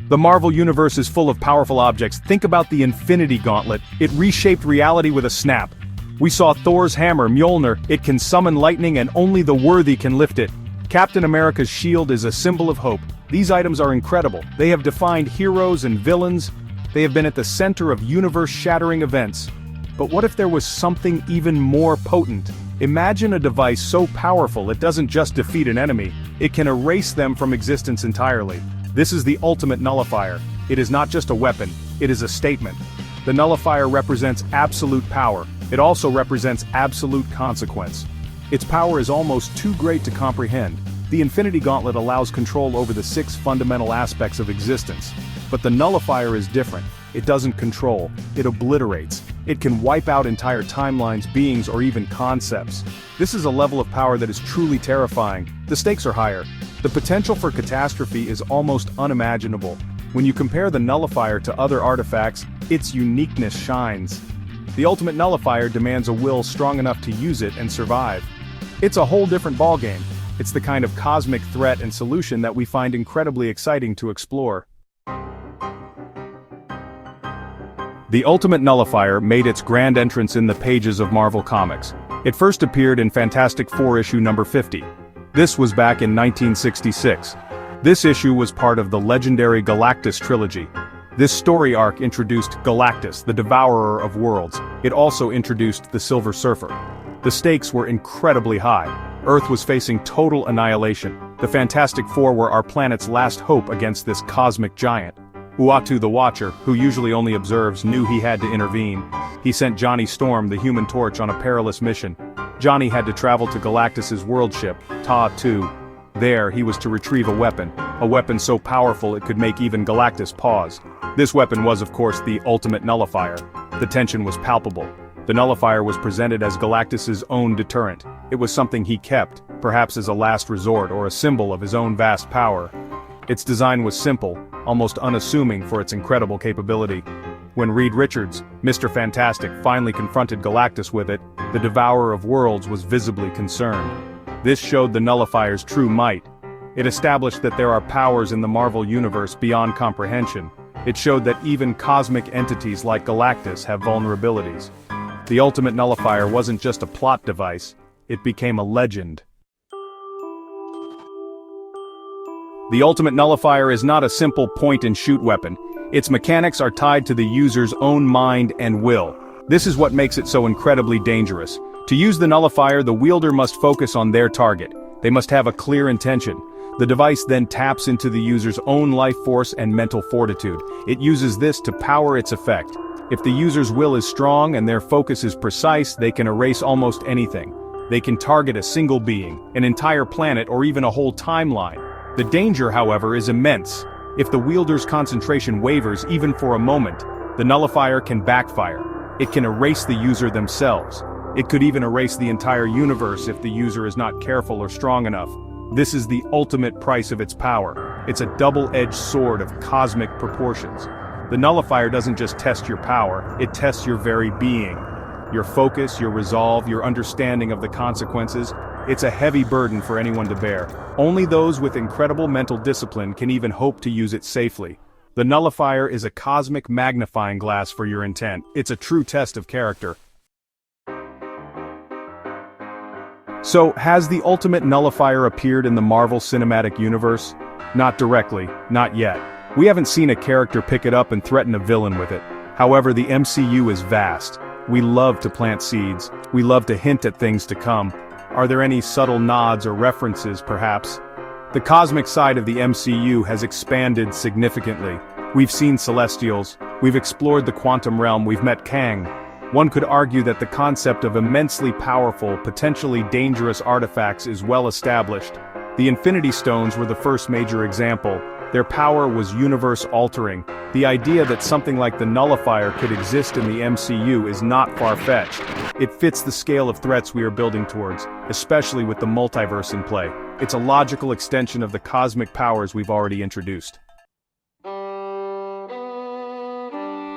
The Marvel Universe is full of powerful objects. Think about the Infinity Gauntlet. It reshaped reality with a snap. We saw Thor's hammer, Mjolnir. It can summon lightning and only the worthy can lift it. Captain America's shield is a symbol of hope. These items are incredible. They have defined heroes and villains. They have been at the center of universe-shattering events. But what if there was something even more potent? Imagine a device so powerful it doesn't just defeat an enemy, it can erase them from existence entirely. This is the ultimate nullifier. It is not just a weapon, it is a statement. The nullifier represents absolute power. It also represents absolute consequence. Its power is almost too great to comprehend. The Infinity Gauntlet allows control over the 6 fundamental aspects of existence. But the nullifier is different. It doesn't control, it obliterates. It can wipe out entire timelines, beings, or even concepts. This is a level of power that is truly terrifying. The stakes are higher. The potential for catastrophe is almost unimaginable. When you compare the nullifier to other artifacts, its uniqueness shines. The ultimate nullifier demands a will strong enough to use it and survive. It's a whole different ballgame. It's the kind of cosmic threat and solution that we find incredibly exciting to explore. The Ultimate Nullifier made its grand entrance in the pages of Marvel Comics. It first appeared in Fantastic Four issue number 50. This was back in 1966. This issue was part of the legendary Galactus trilogy. This story arc introduced Galactus, the Devourer of Worlds. It also introduced the Silver Surfer. The stakes were incredibly high. Earth was facing total annihilation. The Fantastic Four were our planet's last hope against this cosmic giant. Uatu the Watcher, who usually only observes, knew he had to intervene. He sent Johnny Storm, the Human Torch, on a perilous mission. Johnny had to travel to Galactus's world ship, Ta-2. There, he was to retrieve a weapon so powerful it could make even Galactus pause. This weapon was, of course, the Ultimate Nullifier. The tension was palpable. The Nullifier was presented as Galactus's own deterrent. It was something he kept, perhaps as a last resort or a symbol of his own vast power. Its design was simple, almost unassuming for its incredible capability. When Reed Richards, Mr. Fantastic, finally confronted Galactus with it, the Devourer of Worlds was visibly concerned. This showed the Nullifier's true might. It established that there are powers in the Marvel Universe beyond comprehension. It showed that even cosmic entities like Galactus have vulnerabilities. The Ultimate Nullifier wasn't just a plot device, it became a legend. The Ultimate Nullifier is not a simple point-and-shoot weapon. Its mechanics are tied to the user's own mind and will. This is what makes it so incredibly dangerous. To use the nullifier, the wielder must focus on their target. They must have a clear intention. The device then taps into the user's own life force and mental fortitude. It uses this to power its effect. If the user's will is strong and their focus is precise, they can erase almost anything. They can target a single being, an entire planet, or even a whole timeline. The danger, however, is immense. If the wielder's concentration wavers even for a moment, the nullifier can backfire. It can erase the user themselves. It could even erase the entire universe if the user is not careful or strong enough. This is the ultimate price of its power. It's a double-edged sword of cosmic proportions. The nullifier doesn't just test your power, it tests your very being. Your focus, your resolve, your understanding of the consequences. It's a heavy burden for anyone to bear. Only those with incredible mental discipline can even hope to use it safely. The nullifier is a cosmic magnifying glass for your intent. It's a true test of character. So, has the Ultimate Nullifier appeared in the Marvel Cinematic Universe? Not directly, not yet. We haven't seen a character pick it up and threaten a villain with it. However, the MCU is vast. We love to plant seeds. We love to hint at things to come. Are there any subtle nods or references, perhaps? The cosmic side of the MCU has expanded significantly. We've seen Celestials, we've explored the quantum realm, we've met Kang. One could argue that the concept of immensely powerful, potentially dangerous artifacts is well established. The Infinity Stones were the first major example. Their power was universe-altering. The idea that something like the Nullifier could exist in the MCU is not far-fetched. It fits the scale of threats we are building towards, especially with the multiverse in play. It's a logical extension of the cosmic powers we've already introduced.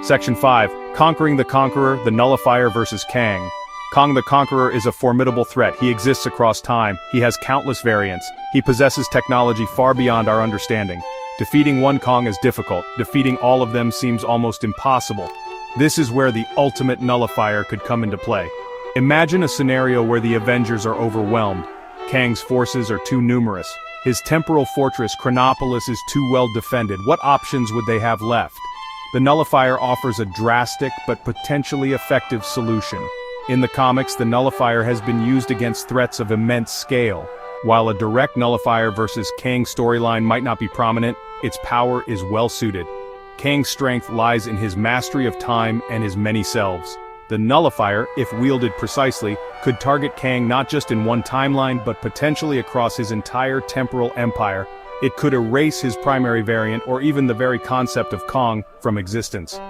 Section 5. Conquering the Conqueror, the Nullifier versus Kang. Kang the Conqueror is a formidable threat. He exists across time. He has countless variants. He possesses technology far beyond our understanding. Defeating one Kang is difficult, defeating all of them seems almost impossible. This is where the ultimate nullifier could come into play. Imagine a scenario where the Avengers are overwhelmed. Kang's forces are too numerous. His temporal fortress Chronopolis is too well defended. What options would they have left? The nullifier offers a drastic but potentially effective solution. In the comics, the nullifier has been used against threats of immense scale. While a direct nullifier versus Kang storyline might not be prominent, its power is well suited. Kang's strength lies in his mastery of time and his many selves. The nullifier, if wielded precisely, could target Kang not just in one timeline but potentially across his entire temporal empire. It could erase his primary variant or even the very concept of Kang from existence.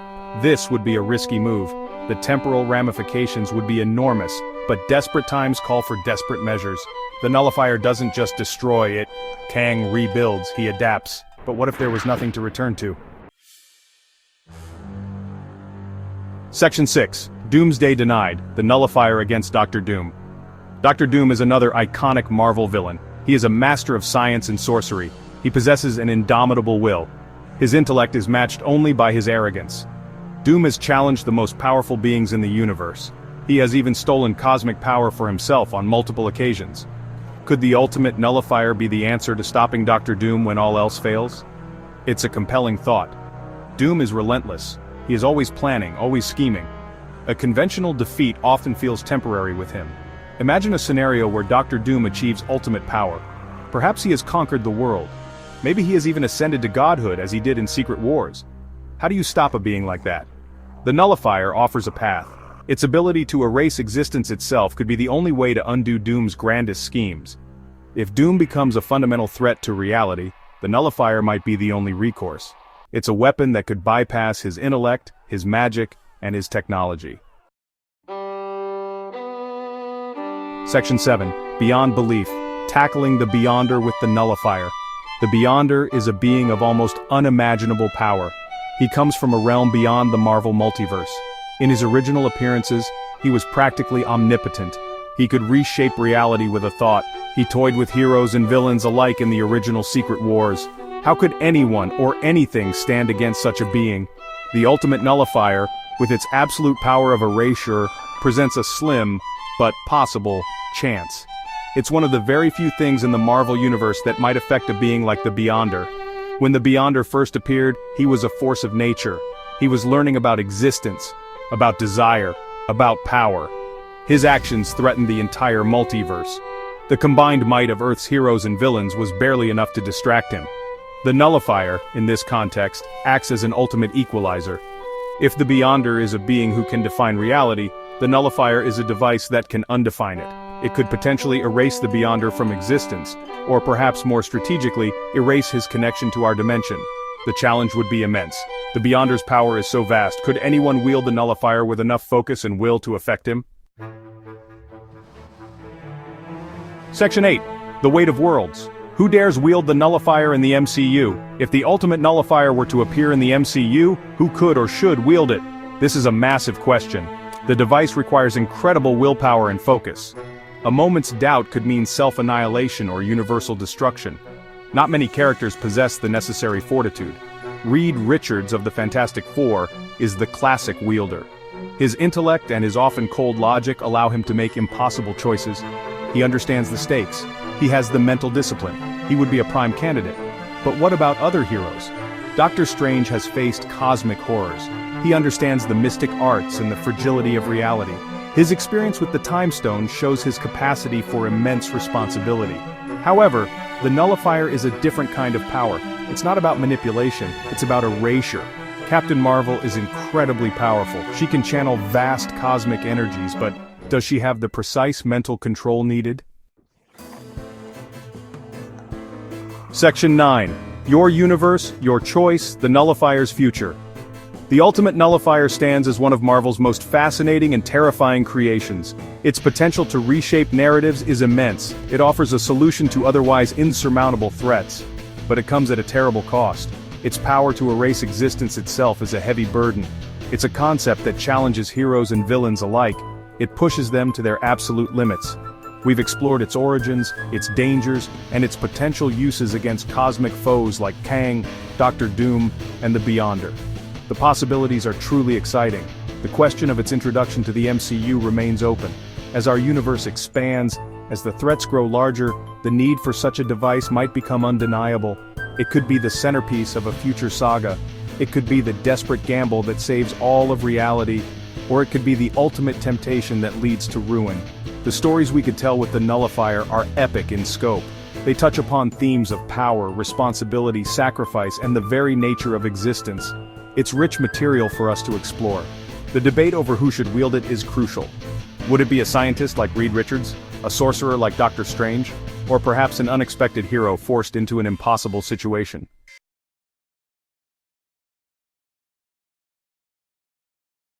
This would be a risky move. The temporal ramifications would be enormous, but desperate times call for desperate measures. The nullifier doesn't just destroy it. Kang rebuilds, he adapts. But what if there was nothing to return to? Section 6. Doomsday Denied, the nullifier against Dr. Doom. Dr. Doom is another iconic Marvel villain. He is a master of science and sorcery. He possesses an indomitable will. His intellect is matched only by his arrogance. Doom has challenged the most powerful beings in the universe. He has even stolen cosmic power for himself on multiple occasions. Could the ultimate nullifier be the answer to stopping Dr. Doom when all else fails? It's a compelling thought. Doom is relentless. He is always planning, always scheming. A conventional defeat often feels temporary with him. Imagine a scenario where Dr. Doom achieves ultimate power. Perhaps he has conquered the world. Maybe he has even ascended to godhood as he did in Secret Wars. How do you stop a being like that? The nullifier offers a path. Its ability to erase existence itself could be the only way to undo Doom's grandest schemes. If Doom becomes a fundamental threat to reality, the nullifier might be the only recourse. It's a weapon that could bypass his intellect, his magic, and his technology. Section 7. Beyond Belief. Tackling the Beyonder with the Nullifier. The Beyonder is a being of almost unimaginable power. He comes from a realm beyond the Marvel multiverse. In his original appearances, he was practically omnipotent. He could reshape reality with a thought. He toyed with heroes and villains alike in the original Secret Wars. How could anyone or anything stand against such a being? The ultimate nullifier, with its absolute power of erasure, presents a slim, but possible, chance. It's one of the very few things in the Marvel universe that might affect a being like the Beyonder. When the Beyonder first appeared, he was a force of nature. He was learning about existence, about desire, about power. His actions threatened the entire multiverse. The combined might of Earth's heroes and villains was barely enough to distract him. The nullifier, in this context, acts as an ultimate equalizer. If the Beyonder is a being who can define reality, the nullifier is a device that can undefine it. It could potentially erase the Beyonder from existence, or perhaps more strategically, erase his connection to our dimension. The challenge would be immense. The Beyonder's power is so vast, could anyone wield the nullifier with enough focus and will to affect him? Section 8. The Weight of Worlds. Who dares wield the nullifier in the MCU? If the ultimate nullifier were to appear in the MCU, who could or should wield it? This is a massive question. The device requires incredible willpower and focus. A moment's doubt could mean self-annihilation or universal destruction. Not many characters possess the necessary fortitude. Reed Richards of the Fantastic Four is the classic wielder. His intellect and his often cold logic allow him to make impossible choices. He understands the stakes. He has the mental discipline. He would be a prime candidate. But what about other heroes? Doctor Strange has faced cosmic horrors. He understands the mystic arts and the fragility of reality. His experience with the Time Stone shows his capacity for immense responsibility. However, the nullifier is a different kind of power. It's not about manipulation, it's about erasure. Captain Marvel is incredibly powerful. She can channel vast cosmic energies, but does she have the precise mental control needed? Section 9. Your universe, your choice, the nullifier's future. The ultimate nullifier stands as one of Marvel's most fascinating and terrifying creations. Its potential to reshape narratives is immense. It offers a solution to otherwise insurmountable threats. But it comes at a terrible cost. Its power to erase existence itself is a heavy burden. It's a concept that challenges heroes and villains alike. It pushes them to their absolute limits. We've explored its origins, its dangers, and its potential uses against cosmic foes like Kang, Doctor Doom, and the Beyonder. The possibilities are truly exciting. The question of its introduction to the MCU remains open. As our universe expands, as the threats grow larger, the need for such a device might become undeniable. It could be the centerpiece of a future saga. It could be the desperate gamble that saves all of reality, or it could be the ultimate temptation that leads to ruin. The stories we could tell with the Nullifier are epic in scope. They touch upon themes of power, responsibility, sacrifice, and the very nature of existence. It's rich material for us to explore. The debate over who should wield it is crucial. Would it be a scientist like Reed Richards, a sorcerer like Doctor Strange, or perhaps an unexpected hero forced into an impossible situation?